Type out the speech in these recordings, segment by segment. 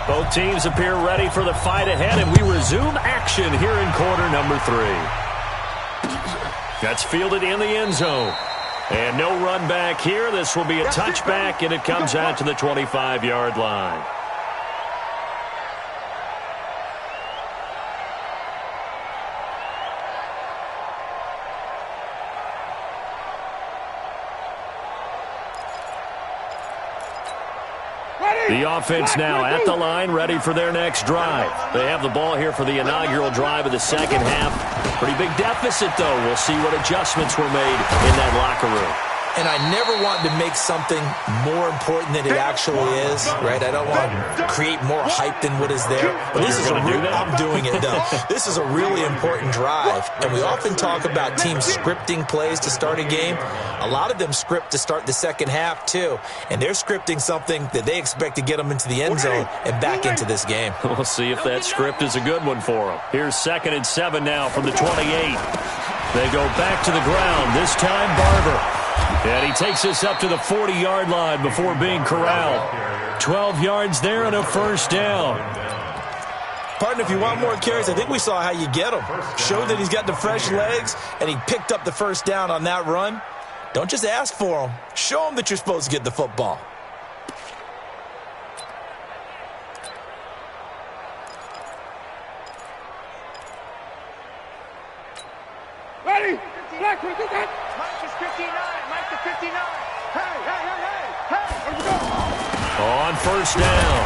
Both teams appear ready for the fight ahead, and we resume action here in quarter number 3. That's fielded in the end zone. And no run back here. This will be a touchback, and it comes out to the 25-yard line. The offense now at the line, ready for their next drive. They have the ball here for the inaugural drive of the second half. Pretty big deficit, though. We'll see what adjustments were made in that locker room. And I never want to make something more important than it actually is, right? I don't want to create more hype than what is there. But this is I'm doing it, though. This is a really important drive. And we often talk about teams scripting plays to start a game. A lot of them script to start the second half, too. And they're scripting something that they expect to get them into the end zone and back into this game. We'll see if that script is a good one for them. Here's 2nd and 7 now from the 28. They go back to the ground, this time Barber. And he takes us up to the 40-yard line before being corralled. 12 yards there and a first down. Partner, if you want more carries, I think we saw how you get him. Showed that he's got the fresh legs, and he picked up the first down on that run. Don't just ask for him. Show him that you're supposed to get the football. Ready? Black, we do that. Mike is 59. Mike is 59. Hey, hey, hey, hey. Hey, let's go. On first down,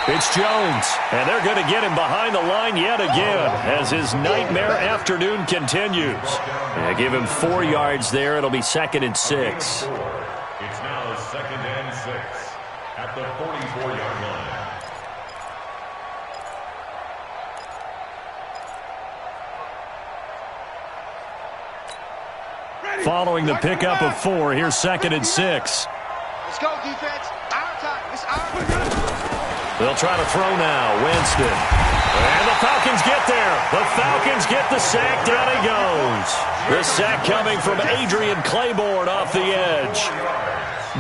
it's Jones. And they're going to get him behind the line yet again as his nightmare afternoon continues. Yeah, give him 4 yards there. It'll be 2nd and 6. It's now 2nd and 6 at the 44-yard line. Following the pickup of 4, here's 2nd and 6. Let's go, defense. Our time. It's our time. They'll try to throw now. Winston. And the Falcons get there. The Falcons get the sack. Down he goes. The sack coming from Adrian Claiborne off the edge.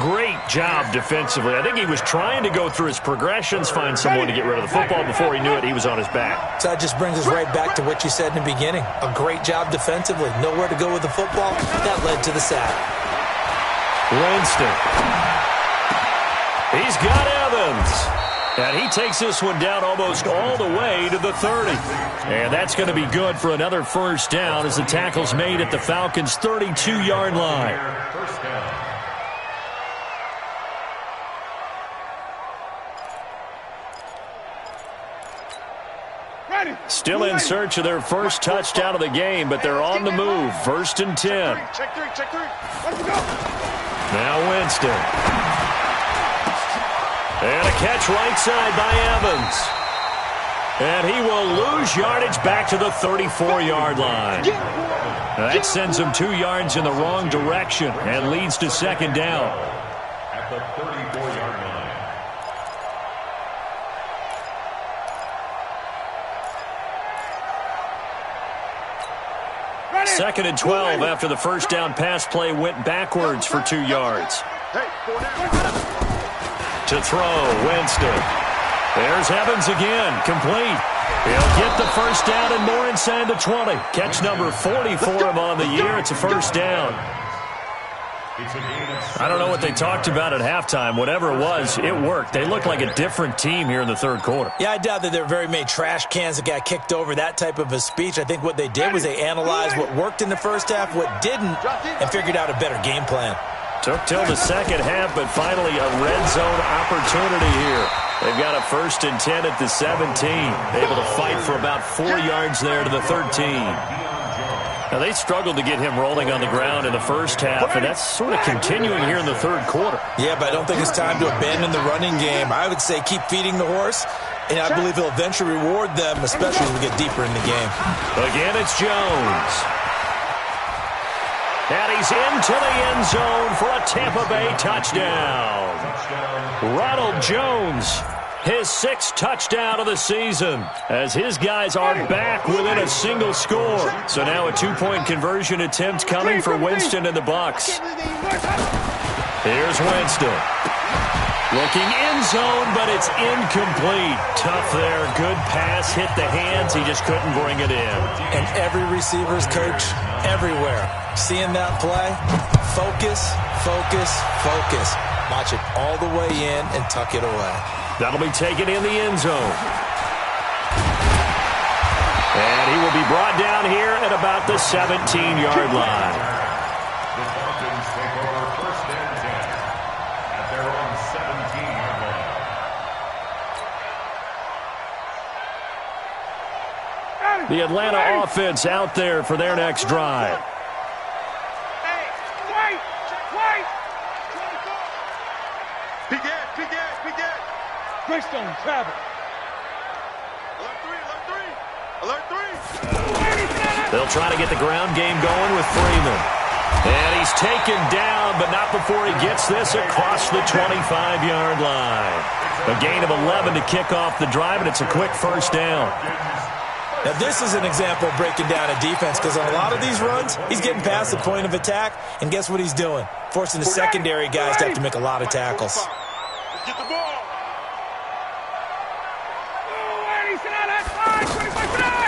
Great job defensively. I think he was trying to go through his progressions, find someone to get rid of the football. Before he knew it, he was on his back. So that just brings us right back to what you said in the beginning. A great job defensively. Nowhere to go with the football. That led to the sack. Winston. He's got Evans. And he takes this one down almost all the way to the 30. And that's going to be good for another first down as the tackle's made at the Falcons' 32-yard line. First down. Still in search of their first touchdown of the game, but they're on the move. 1st and 10. Check three. Let's go. Now Winston. And a catch right side by Evans. And he will lose yardage back to the 34-yard line. That sends him 2 yards in the wrong direction and leads to 2nd down. At the 34-yard line. 2nd and 12 after the first down pass play went backwards for 2 yards. To throw, Winston. There's Evans again, complete. He'll get the first down and more inside the 20. Catch number 40 for him on the year. It's a first down. I don't know what they talked about at halftime. Whatever it was, it worked. They look like a different team here in the third quarter. Yeah, I doubt that there were very many trash cans that got kicked over, that type of a speech. I think what they did was they analyzed what worked in the first half, what didn't, and figured out a better game plan. Took till the second half, but finally a red zone opportunity here. They've got a 1st and 10 at the 17. Able to fight for about 4 yards there to the 13. Now, they struggled to get him rolling on the ground in the first half, and that's sort of continuing here in the third quarter. Yeah, but I don't think it's time to abandon the running game. I would say keep feeding the horse, and I believe he'll eventually reward them, especially as we get deeper in the game. Again, it's Jones. And he's into the end zone for a Tampa Bay touchdown. Ronald Jones, his 6th touchdown of the season, as his guys are back within a single score. So now a 2-point conversion attempt coming for Winston and the Bucs. Here's Winston. Looking end zone, but it's incomplete. Tough there. Good pass. Hit the hands. He just couldn't bring it in. And every receiver's coach everywhere. Seeing that play, focus, focus, focus. Watch it all the way in and tuck it away. That'll be taken in the end zone. And he will be brought down here at about the 17-yard line. The Falcons take over first and 10 at their own 17-yard line. The Atlanta offense out there for their next drive. Hey, wait! Big Ed. Greystone, travel. Alert 3. They'll try to get the ground game going with Freeman. And he's taken down, but not before he gets this across the 25-yard line. A gain of 11 to kick off the drive, and it's a quick first down. Now, this is an example of breaking down a defense because on a lot of these runs, he's getting past the point of attack, and guess what he's doing? Forcing the secondary guys to have to make a lot of tackles. Let's get the ball.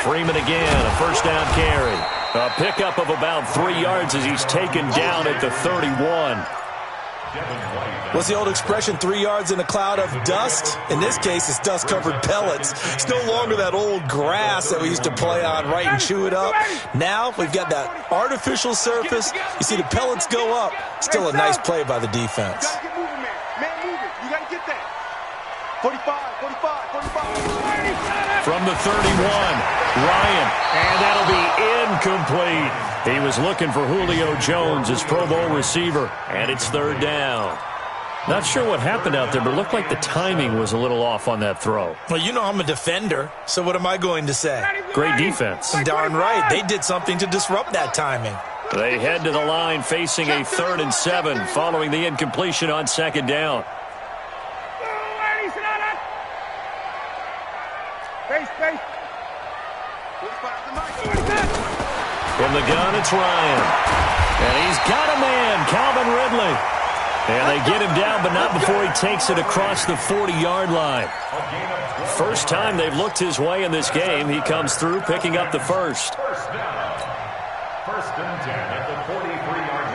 Freeman again, a first down carry. A pickup of about 3 yards as he's taken down at the 31. What's the old expression, 3 yards in a cloud of dust? In this case, it's dust-covered pellets. It's no longer that old grass that we used to play on, right, and chew it up. Now we've got that artificial surface. You see the pellets go up. Still a nice play by the defense. You gotta get moving, man. Man, moving. You gotta get that. 45. From the 31, Ryan, and that'll be incomplete. He was looking for Julio Jones, his Pro Bowl receiver, and it's third down. Not sure what happened out there, but it looked like the timing was a little off on that throw. Well, you know I'm a defender, so what am I going to say? Great defense. Darn right. They did something to disrupt that timing. They head to the line facing a 3rd and 7 following the incompletion on second down. Face. From the gun, it's Ryan. And he's got a man, Calvin Ridley. And they get him down, but not before he takes it across the 40-yard line. First time they've looked his way in this game. He comes through, picking up the first. First down. First and 10 at the 43-yard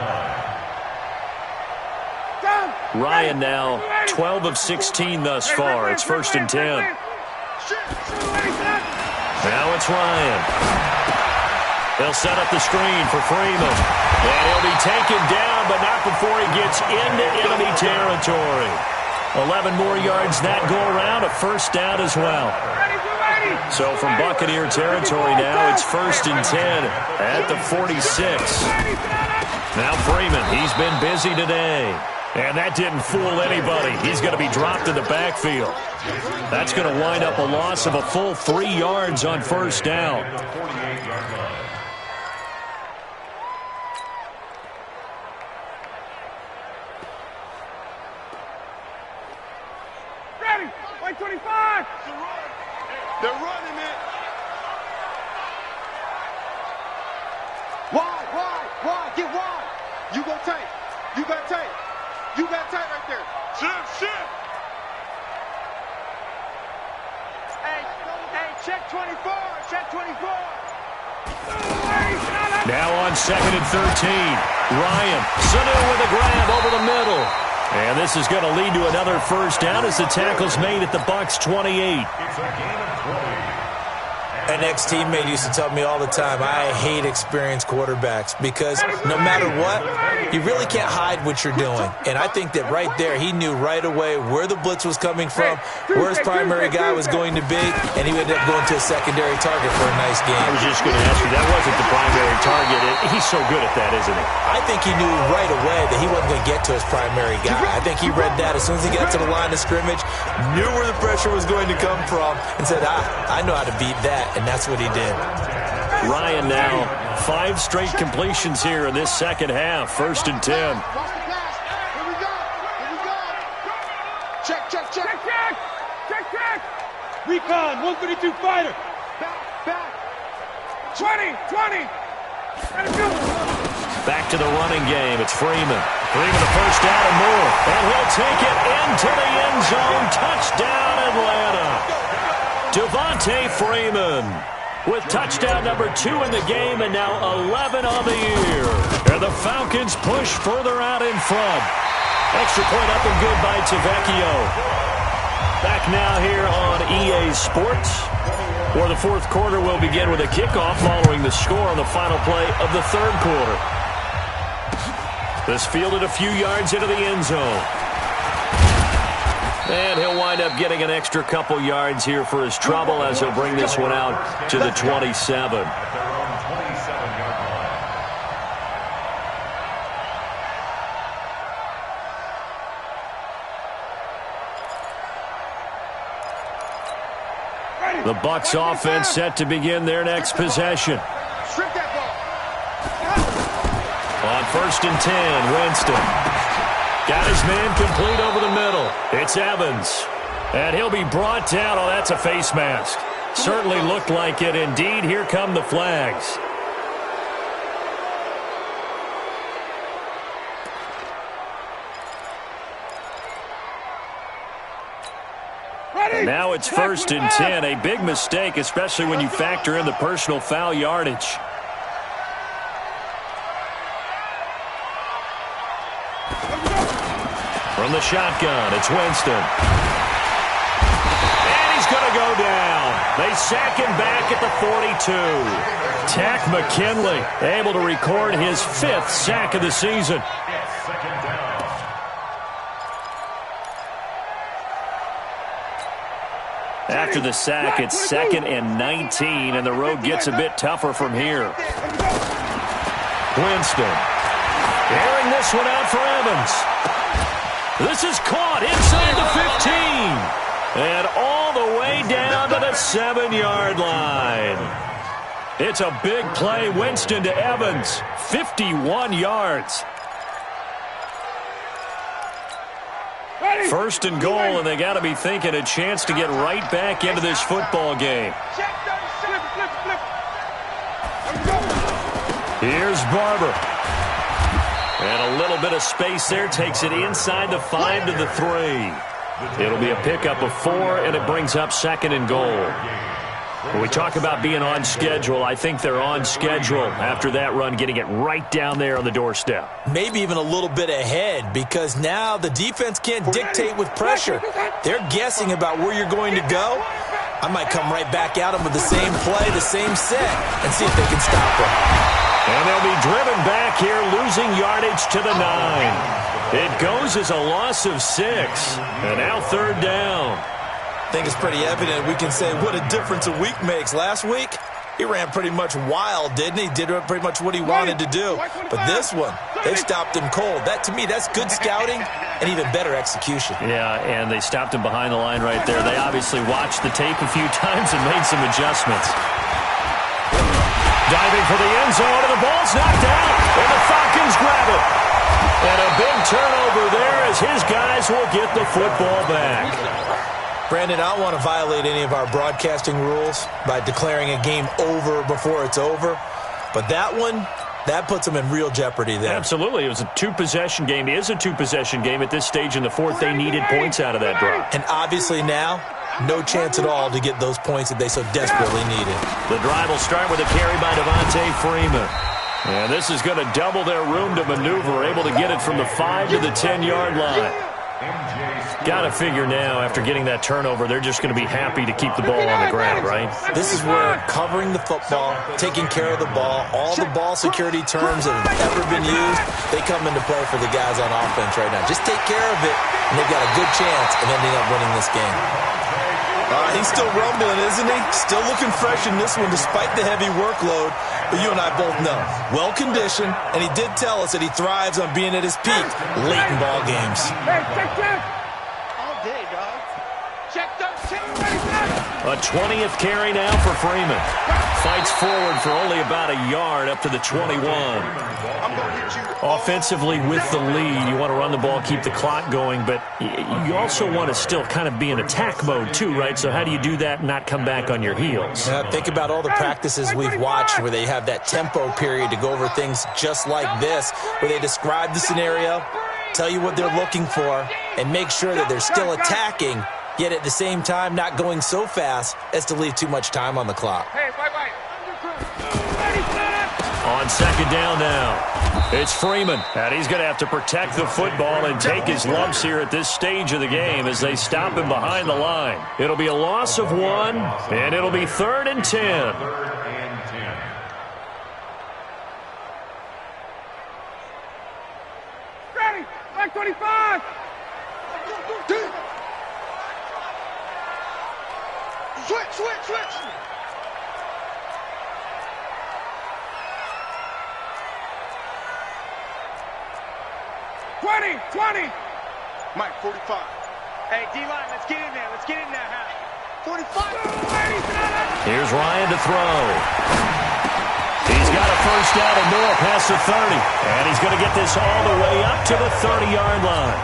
line. Ryan now 12 of 16 thus far. It's first and 10. Now it's Ryan. They'll set up the screen for Freeman. And he'll be taken down, but not before he gets into enemy territory. 11 more yards that go around, a first down as well. So from Buccaneer territory now, it's first and 10 at the 46. Now Freeman, he's been busy today. And that didn't fool anybody. He's going to be dropped in the backfield. That's going to wind up a loss of a full 3 yards on first down. Ready, 125. They're running it. Wide, get wide. You go tight. You got tight. You got tight right there. Shift. Hey, check 24. Now on 2nd and 13. Ryan, Sanu with a grab over the middle. And this is going to lead to another first down as the tackle's made at the Bucs 28. It's a gain of 20. An ex-teammate used to tell me all the time, I hate experienced quarterbacks because no matter what, you really can't hide what you're doing. And I think that right there, he knew right away where the blitz was coming from, where his primary guy was going to be, and he ended up going to a secondary target for a nice game. I was just going to ask you, that wasn't the primary target. He's so good at that, isn't he? I think he knew right away that he wasn't going to get to his primary guy. I think he read that as soon as he got to the line of scrimmage, knew where the pressure was going to come from, and said, I know how to beat that. And that's what he did. Ryan now 5 straight completions here in this second half. First and 10. Here we go. Check. Recon, 132 fighter. Back. 20. Back to the running game. It's Freeman. Freeman the first down and more. And he'll take it into the end zone. Touchdown, Atlanta. Devontae Freeman with touchdown number 2 in the game and now 11 on the year. And the Falcons push further out in front. Extra point up and good by Tavecchio. Back now here on EA Sports, where the fourth quarter will begin with a kickoff following the score on the final play of the third quarter. This fielded a few yards into the end zone. And he'll wind up getting an extra couple yards here for his trouble as he'll bring this one out to the 27. The Bucs offense set to begin their next possession. On 1st and 10, Winston. Got his man complete over the middle. It's Evans. And he'll be brought down. Oh, that's a face mask. Certainly looked like it. Indeed, here come the flags. And now it's 1st and 10. A big mistake, especially when you factor in the personal foul yardage. From the shotgun, it's Winston. And he's going to go down. They sack him back at the 42. Tack McKinley able to record his 5th sack of the season. After the sack, it's 2nd and 19, and the road gets a bit tougher from here. Winston airing this one out for Evans. This is caught inside the 15. And all the way down to the 7-yard line. It's a big play. Winston to Evans. 51 yards. 1st and goal, and they got to be thinking a chance to get right back into this football game. Here's Barber. And a little bit of space there. Takes it inside the 5 to the 3. It'll be a pickup of 4, and it brings up 2nd and goal. When we talk about being on schedule, I think they're on schedule after that run, getting it right down there on the doorstep. Maybe even a little bit ahead, because now the defense can't dictate with pressure. They're guessing about where you're going to go. I might come right back at them with the same play, the same set, and see if they can stop them. And they'll be driven back here, losing yardage to the 9. It goes as a loss of 6. And now 3rd down. I think it's pretty evident. We can say what a difference a week makes. Last week, he ran pretty much wild, didn't he? Did pretty much what he wanted to do. But this one, they stopped him cold. That, to me, that's good scouting and even better execution. Yeah, and they stopped him behind the line right there. They obviously watched the tape a few times and made some adjustments. Diving for the end zone, and the ball's knocked out, and the Falcons grab it. And a big turnover there as his guys will get the football back. Brandon, I don't want to violate any of our broadcasting rules by declaring a game over before it's over. But that one, that puts them in real jeopardy there. Absolutely. It was a 2-possession game. It is a 2-possession game at this stage in the fourth. They needed points out of that drive. And obviously now, no chance at all to get those points that they so desperately needed. The drive will start with a carry by Devontae Freeman. And this is going to double their room to maneuver, able to get it from the 5 to the 10-yard line. Got to figure now, after getting that turnover, they're just going to be happy to keep the ball on the ground, right? This is where covering the football, taking care of the ball, all the ball security terms that have ever been used, they come into play for the guys on offense right now. Just take care of it, and they've got a good chance of ending up winning this game. He's still rumbling, isn't he? Still looking fresh in this one despite the heavy workload. But you and I both know, well-conditioned, and he did tell us that he thrives on being at his peak late in ball games. Hey, check. All day, dog. Check 13. A 20th carry now for Freeman. Fights forward for only about a yard up to the 21. Offensively with the lead, you want to run the ball, keep the clock going, but you also want to still kind of be in attack mode too, right? So how do you do that and not come back on your heels? Think about all the practices we've watched where they have that tempo period to go over things just like this, where they describe the scenario, tell you what they're looking for, and make sure that they're still attacking, yet at the same time not going so fast as to leave too much time on the clock. On second down now, it's Freeman, and he's going to have to protect the football and take his lumps here at this stage of the game as they stop him behind the line. It'll be a loss of 1, and it'll be 3rd and 10. Ready, back 25. Switch. 20. Mike, 45. Hey, D-line, let's get in there. Let's get in there, Harry. 45. Here's Ryan to throw. He's got a first down and more past the 30. And he's going to get this all the way up to the 30-yard line.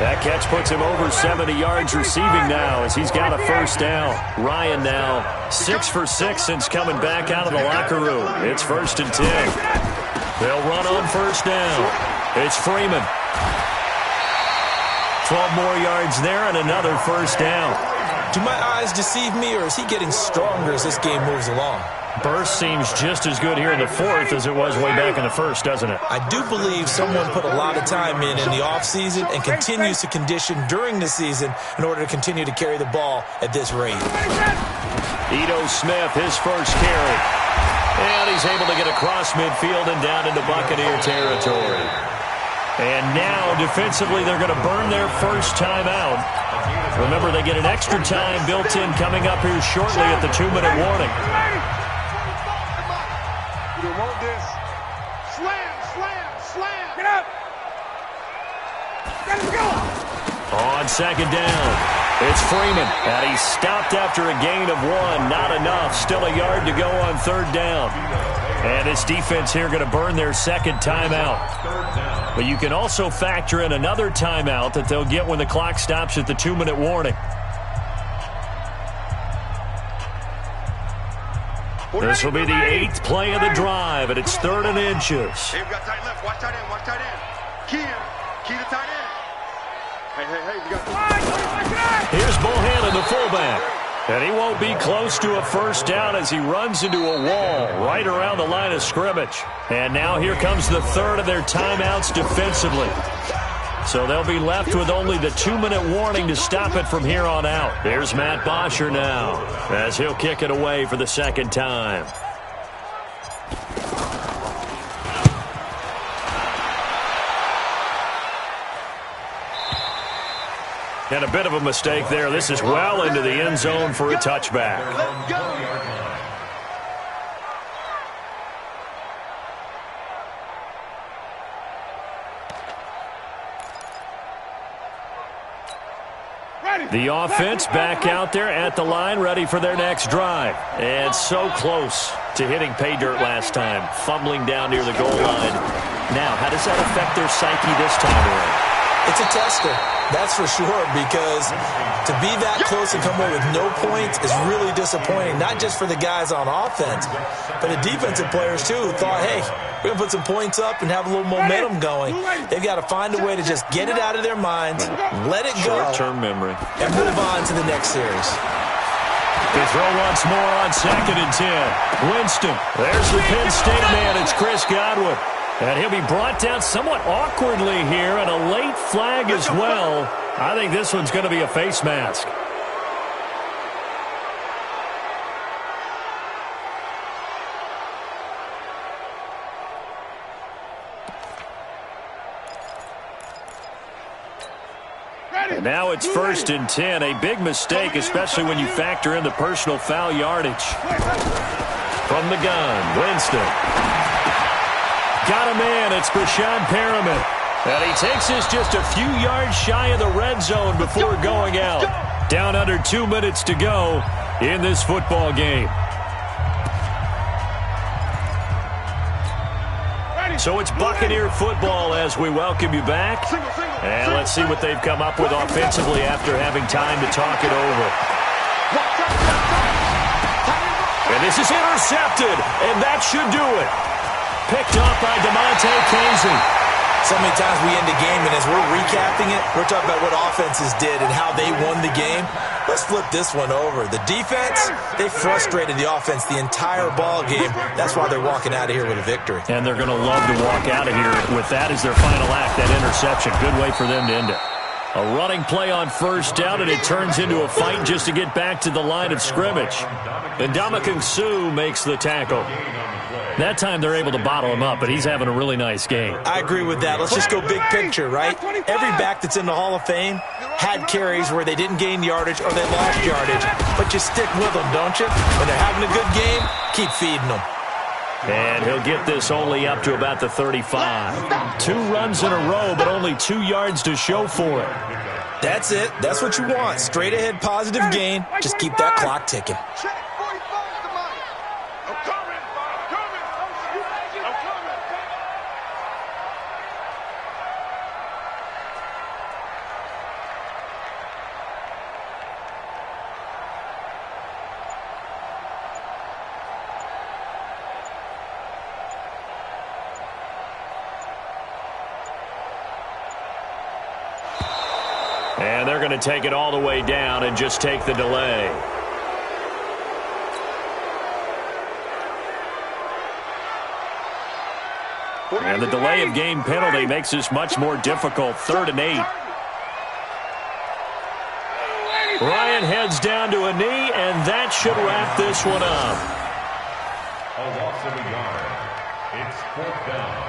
That catch puts him over 70 yards receiving now as he's got a first down. Ryan now 6 for 6 since coming back out of the locker room. It's 1st and 10. They'll run on first down. It's Freeman. 12 more yards there and another first down. Do my eyes deceive me, or is he getting stronger as this game moves along? Burst seems just as good here in the 4th as it was way back in the 1st, doesn't it? I do believe someone put a lot of time in the offseason and continues to condition during the season in order to continue to carry the ball at this rate. Ito Smith, his first carry. And he's able to get across midfield and down into Buccaneer territory. And now, defensively, they're going to burn their first timeout. Remember, they get an extra time built in coming up here shortly at the 2-minute warning. You want this? Slam. Get up. Let him go. On second down, it's Freeman. And he's stopped after a gain of 1. Not enough. Still a yard to go on 3rd down. And this defense here going to burn their second timeout. But you can also factor in another timeout that they'll get when the clock stops at the 2-minute warning. This will be the 8th play of the drive, and it's 3rd and inches. Hey, we got tight left. Watch tight end. Key to tight end. Hey, we got Here's Bohannon, the fullback. And he won't be close to a first down as he runs into a wall right around the line of scrimmage. And now here comes the 3rd of their timeouts defensively. So they'll be left with only the 2-minute warning to stop it from here on out. Here's Matt Bosher now as he'll kick it away for the 2nd time. And a bit of a mistake there. This is well into the end zone for a touchback. The offense back out there at the line, ready for their next drive. And so close to hitting pay dirt last time, fumbling down near the goal line. Now, how does that affect their psyche this time around? It's a tester, that's for sure, because to be that close and come away with no points is really disappointing, not just for the guys on offense, but the defensive players, too, who thought, hey, we're going to put some points up and have a little momentum going. They've got to find a way to just get it out of their minds, let it go, short-term memory, and move on to the next series. They throw once more on 2nd and 10. Winston, there's the Penn State man, it's Chris Godwin. And he'll be brought down somewhat awkwardly here, and a late flag as well. I think this one's going to be a face mask. And now it's 1st and 10. A big mistake, especially when you factor in the personal foul yardage. From the gun, Winston. Got a man, it's Brashad Perriman. And he takes this just a few yards shy of the red zone before going out. Down under 2 minutes to go in this football game. So it's Buccaneer football as we welcome you back. And let's see what they've come up with offensively after having time to talk it over. And this is intercepted, and that should do it. Picked up by DeMonte Casey. So many times we end a game, and as we're recapping it, we're talking about what offenses did and how they won the game. Let's flip this one over. The defense, they frustrated the offense the entire ball game. That's why they're walking out of here with a victory. And they're going to love to walk out of here with that as their final act, that interception. Good way for them to end it. A running play on first down, and it turns into a fight just to get back to the line of scrimmage. And Ndamukong Suh makes the tackle. That time they're able to bottle him up, but he's having a really nice game. I agree with that. Let's just go big picture, right? Every back that's in the Hall of Fame had carries where they didn't gain yardage or they lost yardage. But you stick with them, don't you? When they're having a good game, keep feeding them. And he'll get this only up to about the 35. 2 runs in a row, but only 2 yards to show for it. That's it. That's what you want. Straight ahead, positive gain. Just keep that clock ticking. And they're going to take it all the way down and just take the delay. And the delay of game penalty makes this much more difficult. 3rd and 8. Ryan heads down to a knee, and that should wrap this one up. A loss of a yard. It's 4th down.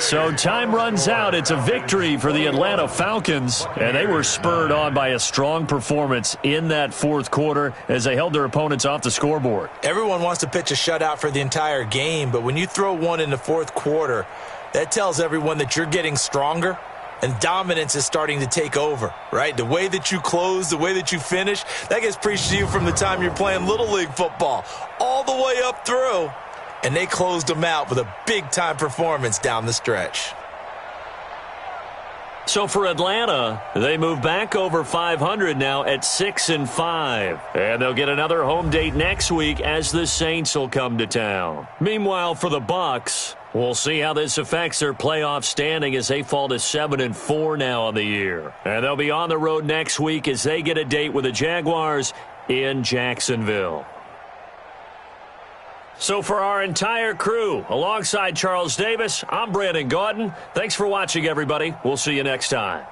So time runs out. It's a victory for the Atlanta Falcons, and they were spurred on by a strong performance in that 4th quarter as they held their opponents off the scoreboard. Everyone wants to pitch a shutout for the entire game, but when you throw one in the 4th quarter, that tells everyone that you're getting stronger and dominance is starting to take over, right? The way that you close, the way that you finish, that gets preached to you from the time you're playing Little League football all the way up through. And they closed them out with a big-time performance down the stretch. So for Atlanta, they move back over 500 now at 6-5. And they'll get another home date next week as the Saints will come to town. Meanwhile, for the Bucs, we'll see how this affects their playoff standing as they fall to 7-4 now on the year. And they'll be on the road next week as they get a date with the Jaguars in Jacksonville. So for our entire crew, alongside Charles Davis, I'm Brandon Gaudin. Thanks for watching, everybody. We'll see you next time.